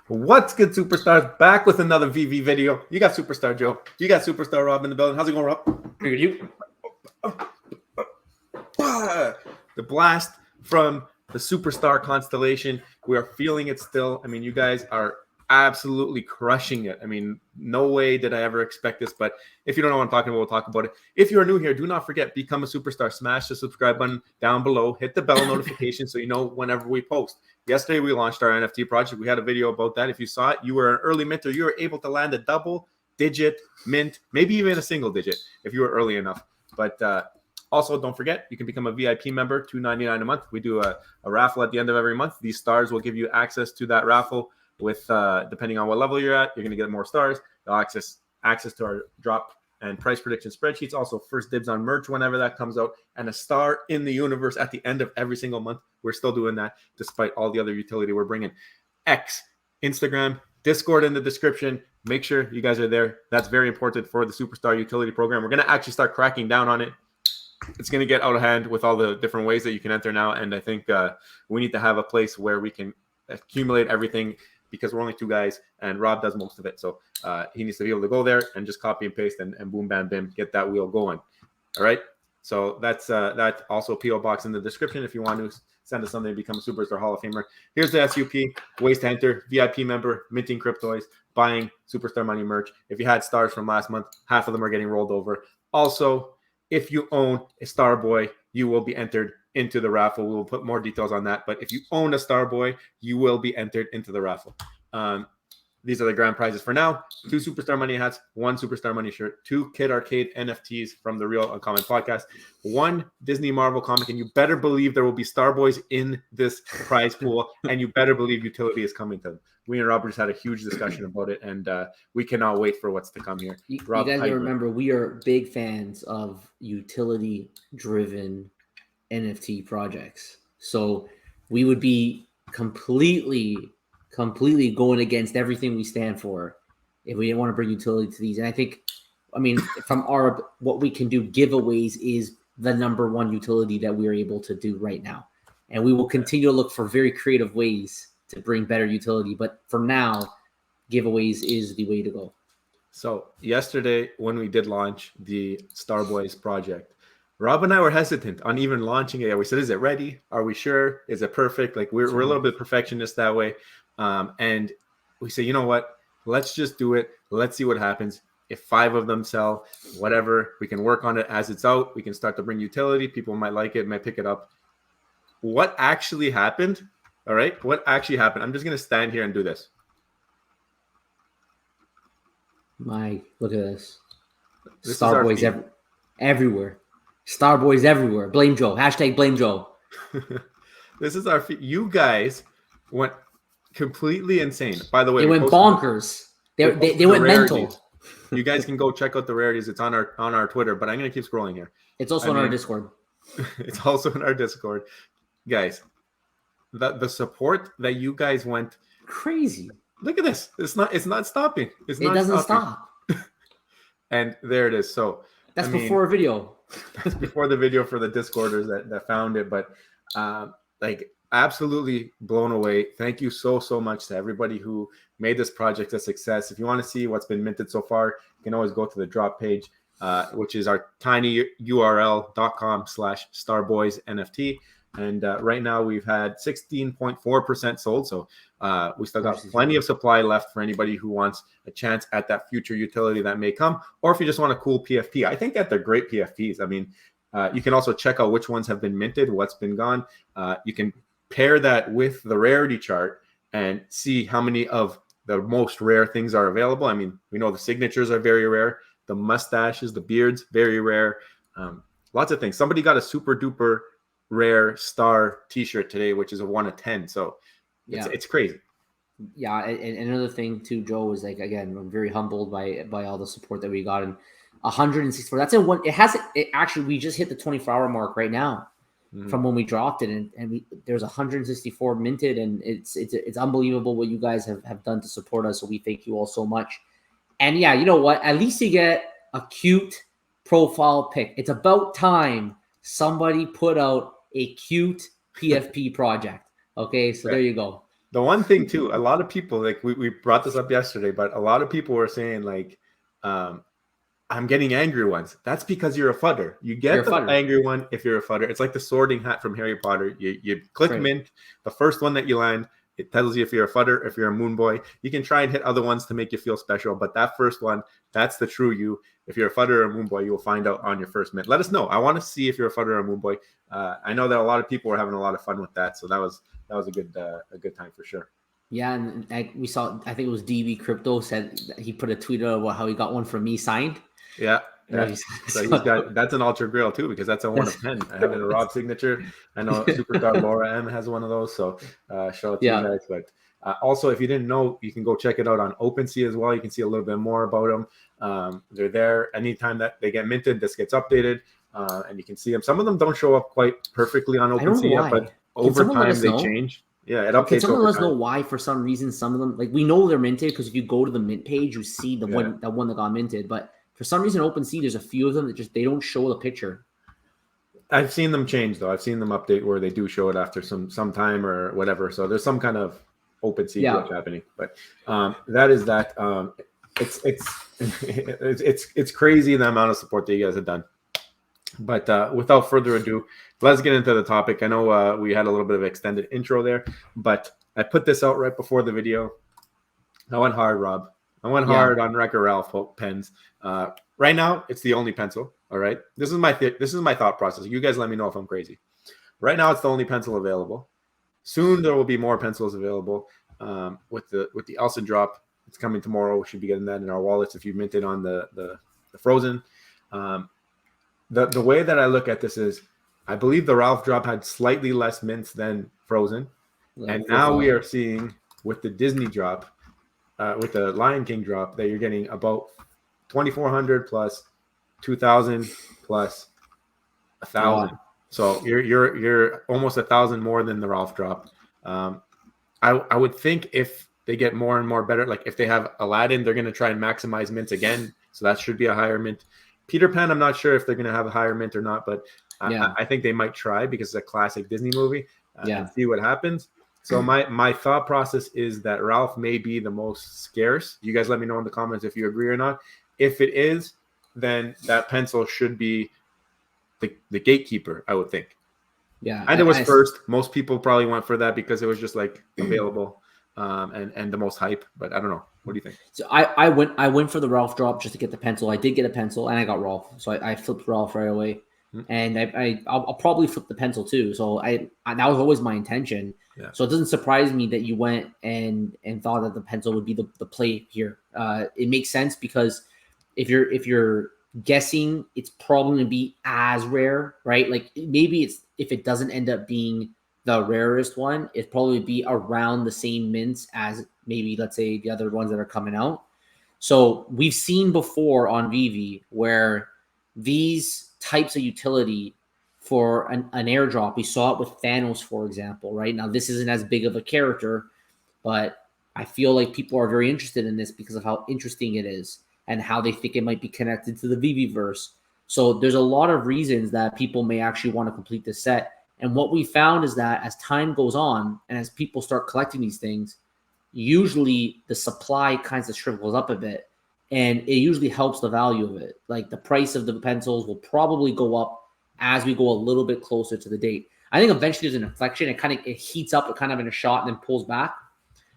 What's good, superstars? Back with another VV video. You got Superstar Joe. You got Superstar Rob in the building. How's it going, Rob? Good, you. The blast from the Superstar constellation. We are feeling it still. I mean, you guys are absolutely crushing it. I mean, no way did I ever expect this, but if you don't know what I'm talking about, we'll talk about it. If you are new here, do not forget, become a superstar. Smash the subscribe button down below. Hit the bell notification so you know whenever we post. Yesterday, we launched our NFT project. We had a video about that. If you saw it, you were an early minter. You were able to land a double-digit mint, maybe even a single digit if you were early enough. But also, don't forget, you can become a VIP member, $2.99 a month. We do a raffle at the end of every month. These stars will give you access to that raffle. With depending on what level you're at, you're going to get more stars. You'll access to our drop and price prediction spreadsheets. Also, first dibs on merch whenever that comes out, and a star in the universe at the end of every single month. We're still doing that despite all the other utility we're bringing. X, Instagram, Discord in the description. Make sure you guys are there. That's very important for the Superstar Utility Program. We're going to actually start cracking down on it. It's going to get out of hand with all the different ways that you can enter now, and I think we need to have a place where we can accumulate everything, because we're only two guys and Rob does most of it. So he needs to be able to go there and just copy and paste and boom, bam, bim, get that wheel going. All right. So that's also PO box in the description if you want to send us something to become a Superstar Hall of Famer. Here's the SUP, ways to enter, VIP member, minting cryptoys, buying Superstar Money merch. If you had stars from last month, half of them are getting rolled over. Also, if you own a Starboy, you will be entered into the raffle. We will put more details on that. But if you own a Starboy, you will be entered into the raffle. These are the grand prizes for now. 2 Superstar Money hats, 1 Superstar Money shirt, 2 Kid Arcade NFTs from the Real Uncommon podcast, 1 Disney Marvel comic, and you better believe there will be Starboys in this prize pool, and you better believe utility is coming to them. We and Rob just had a huge discussion about it, and we cannot wait for what's to come here. Rob, you guys remember, we are big fans of utility-driven NFT projects. So we would be completely going against everything we stand for if we didn't want to bring utility to these. And I think, I mean, from what we can do, giveaways is the #1 utility that we are able to do right now. And we will continue to look for very creative ways to bring better utility. But for now, giveaways is the way to go. So yesterday, when we did launch the Starboys project, Rob and I were hesitant on even launching it. We said, is it ready? Are we sure? Is it perfect? Like we're a little bit perfectionist that way. And we say, you know what? Let's just do it. Let's see what happens. If 5 of them sell, whatever, we can work on it as it's out. We can start to bring utility. People might like it, might pick it up. What actually happened? All right. What actually happened? I'm just going to stand here and do this. Look at this. Starboys everywhere. Starboys everywhere. Blame Joe. # blame Joe. This is our feed. You guys went completely insane. By the way, they went bonkers. They went mental. You guys can go check out the rarities. It's on our Twitter, but I'm going to keep scrolling here. It's also on our Discord. It's also in our Discord. Guys, the support that you guys went crazy. Look at this. It's not stopping. It doesn't stop. And there it is. So that's before a video. That's before the video for the Discorders that found it. But like absolutely blown away. Thank you so much to everybody who made this project a success. If you want to see what's been minted so far, you can always go to the drop page, which is our tinyurl.com/starboysnft. And right now we've had 16.4% sold. So we still got plenty of supply left for anybody who wants a chance at that future utility that may come. Or if you just want a cool PFP, I think that they're great PFPs. I mean, you can also check out which ones have been minted, what's been gone. You can pair that with the rarity chart and see how many of the most rare things are available. I mean, we know the signatures are very rare. The mustaches, the beards, very rare. Lots of things. Somebody got a super duper rare star t-shirt today, which is a 1 of 10. So it's crazy. Yeah. And another thing too, Joe, is like, again, I'm very humbled by all the support that we got. And 164, that's actually, we just hit the 24-hour mark right now from when we dropped it. And there's 164 minted, and it's unbelievable what you guys have done to support us. So we thank you all so much. And yeah, you know what? At least you get a cute profile pic. It's about time somebody put out a cute PFP project. Okay, so there you go. The one thing too, a lot of people, like we brought this up yesterday, but a lot of people were saying like, I'm getting angry ones. That's because you're a fudder. You You're get a the fudder. angry one if you're a fudder. It's like the sorting hat from Harry Potter. You click Right. mint, the first one that you land, it tells you if you're a fudder, if you're a moon boy. You can try and hit other ones to make you feel special, but that first one, that's the true you. If you're a fudder or a moon boy, you will find out on your first mint. Let us know. I want to see if you're a fudder or a moon boy. I know that a lot of people were having a lot of fun with that, so that was a good time for sure. Yeah, and we saw. I think it was DB Crypto said he put a tweet out about how he got one from me signed. Yeah. Yeah. So he's got, that's an ultra grail too, because that's a 1 of 10. I have it a Rob signature. I know Superstar Laura M has one of those. So shout out to you guys. But also, if you didn't know, you can go check it out on OpenSea as well. You can see a little bit more about them. They're there anytime that they get minted. This gets updated, and you can see them. Some of them don't show up quite perfectly on OpenSea yet, but over time they change. Yeah, it updates. Can someone let us know why, for some reason, some of them, like, we know they're minted because if you go to the mint page, you see the one that got minted. But for some reason, OpenSea, there's a few of them that just they don't show the picture. I've seen them change though. I've seen them update where they do show it after some time or whatever. So there's some kind of OpenSea glitch happening. But that is that. It's crazy the amount of support that you guys have done. But without further ado, let's get into the topic. I know we had a little bit of extended intro there, but I put this out right before the video. I went hard, Rob. I went hard on Wreck-It Ralph pens. Right now, it's the only pencil. All right. This is my thought process. You guys let me know if I'm crazy. Right now, it's the only pencil available. Soon there will be more pencils available. With the Elsa drop, it's coming tomorrow. We should be getting that in our wallets if you minted on the Frozen. The way that I look at this is, I believe the Ralph drop had slightly less mints than Frozen, and now we are seeing with the Disney drop, with the Lion King drop, that you're getting about 2,400 plus 2,000 plus 1,000. So you're almost 1,000 more than the Ralph drop. I would think if they get more and more better, like if they have Aladdin, they're going to try and maximize mints again. So that should be a higher mint. Peter Pan, I'm not sure if they're going to have a higher mint or not, but I think they might try because it's a classic Disney movie and see what happens. So my thought process is that Ralph may be the most scarce. You guys let me know in the comments if you agree or not. If it is, then that pencil should be the gatekeeper, I would think. Yeah. And it was first. Most people probably went for that because it was just like available and the most hype. But I don't know. What do you think? So I went for the Ralph drop just to get the pencil. I did get a pencil and I got Ralph. So I flipped Ralph right away. And I'll probably flip the pencil too. So I that was always my intention. Yeah. So it doesn't surprise me that you went and thought that the pencil would be the play here. It makes sense because if you're guessing, it's probably going to be as rare, right? Like maybe if it doesn't end up being the rarest one, it'd probably be around the same mints as maybe, let's say, the other ones that are coming out. So we've seen before on Veve where these types of utility for an airdrop, we saw it with Thanos, for example, right? Now, this isn't as big of a character, but I feel like people are very interested in this because of how interesting it is and how they think it might be connected to the Veve-verse. So there's a lot of reasons that people may actually want to complete this set. And what we found is that as time goes on and as people start collecting these things, usually the supply kind of shrivels up a bit and it usually helps the value of it. Like the price of the pencils will probably go up as we go a little bit closer to the date. I think eventually there's an inflection. It heats up, it kind of in a shot and then pulls back.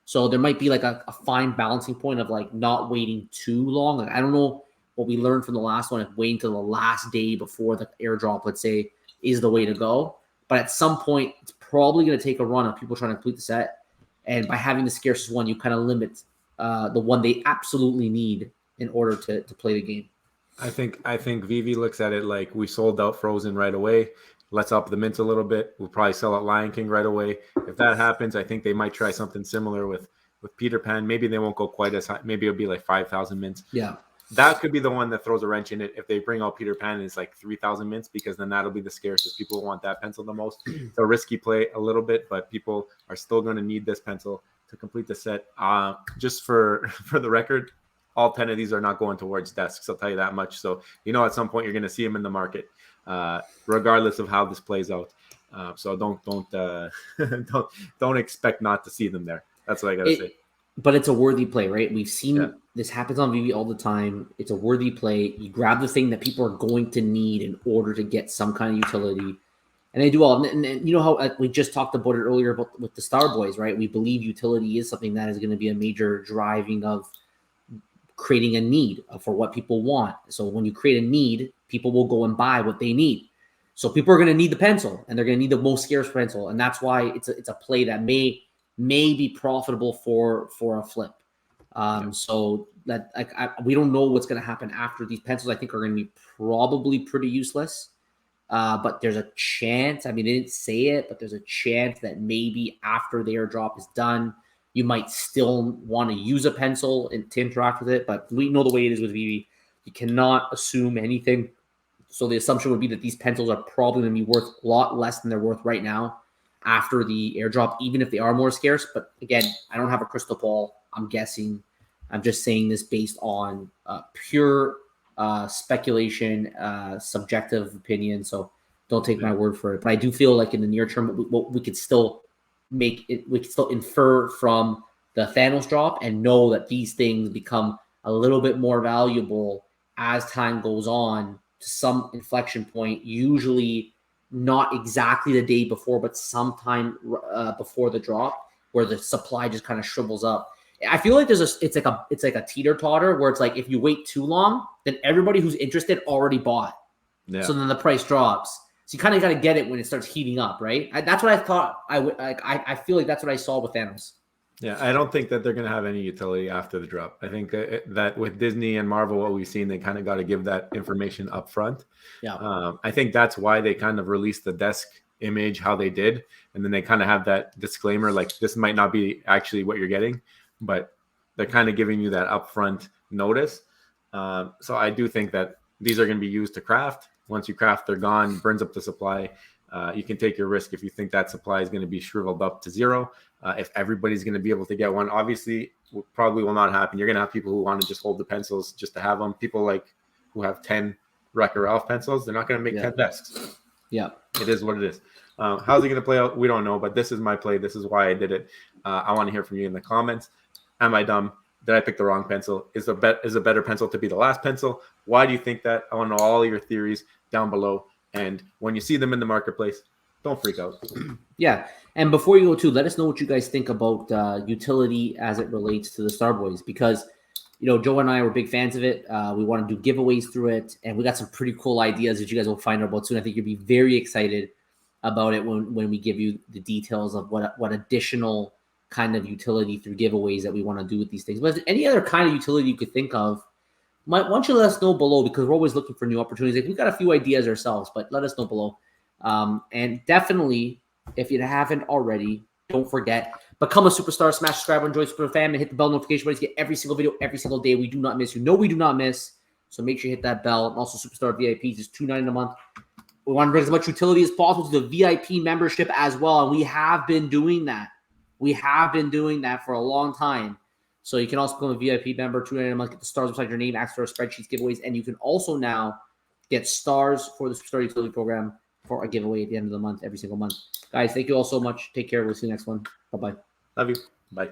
So there might be like a fine balancing point of like not waiting too long. Like I don't know what we learned from the last one, if waiting till the last day before the airdrop, let's say, is the way to go. But at some point, it's probably going to take a run of people trying to complete the set. And by having the scarcest one, you kind of limit the one they absolutely need in order to play the game. I think Veve looks at it like we sold out Frozen right away. Let's up the mint a little bit. We'll probably sell out Lion King right away. If that happens, I think they might try something similar with Peter Pan. Maybe they won't go quite as high. Maybe it'll be like 5,000 mints. Yeah. That could be the one that throws a wrench in it. If they bring out Peter Pan and it's like 3,000 mints, because then that'll be the scarcest. People want that pencil the most. It's a risky play a little bit, but people are still going to need this pencil to complete the set. Just for the record, all 10 of these are not going towards desks. I'll tell you that much. So, at some point you're going to see them in the market, regardless of how this plays out. So don't don't expect not to see them there. That's what I gotta say. But it's a worthy play, right? We've seen this happens on Veve all the time. It's a worthy play. You grab the thing that people are going to need in order to get some kind of utility. And they do all. And you know how we just talked about it earlier with the Star Boys, right? We believe utility is something that is going to be a major driving of creating a need for what people want. So when you create a need, people will go and buy what they need. So people are going to need the pencil, and they're going to need the most scarce pencil, and that's why it's a play that may be profitable for a flip. So that we don't know what's going to happen after these pencils. I think are going to be probably pretty useless. But there's a chance. I mean, they didn't say it, but there's a chance that maybe after the airdrop is done, you might still want to use a pencil to interact with it. But we know the way it is with Veve. You cannot assume anything. So the assumption would be that these pencils are probably going to be worth a lot less than they're worth right now after the airdrop, even if they are more scarce. But again, I don't have a crystal ball. I'm guessing. I'm just saying this based on pure speculation, subjective opinion. So don't take my word for it. But I do feel like in the near term, we could still make it. We could still infer from the Thanos drop and know that these things become a little bit more valuable as time goes on to some inflection point. Usually not exactly the day before, but sometime before the drop, where the supply just kind of shrivels up. I feel like it's like a teeter-totter where it's like if you wait too long, then everybody who's interested already bought. Yeah. So then the price drops. So you kind of got to get it when it starts heating up, right? That's what I thought. I feel like that's what I saw with Thanos. Yeah, I don't think that they're going to have any utility after the drop. I think that with Disney and Marvel, what we've seen, they kind of got to give that information up front. Yeah. I think that's why they kind of released the desk image how they did. And then they kind of have that disclaimer, like this might not be actually what you're getting, but they're kind of giving you that upfront notice. So I do think that these are going to be used to craft. Once you craft, they're gone, burns up the supply. You can take your risk if you think that supply is going to be shriveled up to zero. If everybody's going to be able to get one, obviously, probably will not happen. You're going to have people who want to just hold the pencils just to have them. People like who have 10 Wrecker Ralph pencils, they're not going to make 10 desks. Yeah. It is what it is. How's it going to play out? We don't know, but this is my play. This is why I did it. I want to hear from you in the comments. Am I dumb? Did I pick the wrong pencil? Is a better pencil to be the last pencil? Why do you think that? I want to know all your theories down below. And when you see them in the marketplace, don't freak out. Yeah. And before you go too, let us know what you guys think about utility as it relates to the Starboys, because, you know, Joe and I were big fans of it. We want to do giveaways through it, and we got some pretty cool ideas that you guys will find out about soon. I think you'll be very excited about it when we give you the details of what additional kind of utility through giveaways that we want to do with these things. But any other kind of utility you could think of, why don't you let us know below, because we're always looking for new opportunities. Like, we've got a few ideas ourselves, but let us know below. And definitely, if you haven't already, don't forget, become a superstar, smash subscribe, enjoy Super Fam, and hit the bell notification button to get every single video every single day. We do not miss. You know we do not miss. So make sure you hit that bell. And also, Superstar VIPs is $2.99 a month. We want to bring as much utility as possible to the VIP membership as well. And we have been doing that. We have been doing that for a long time. So you can also become a VIP member, $2.99 a month, get the stars beside your name, access to our spreadsheets, giveaways, and you can also now get stars for the Superstar Utility Program for a giveaway at the end of the month, every single month. Guys, thank you all so much. Take care. We'll see you next one. Bye-bye. Love you. Bye.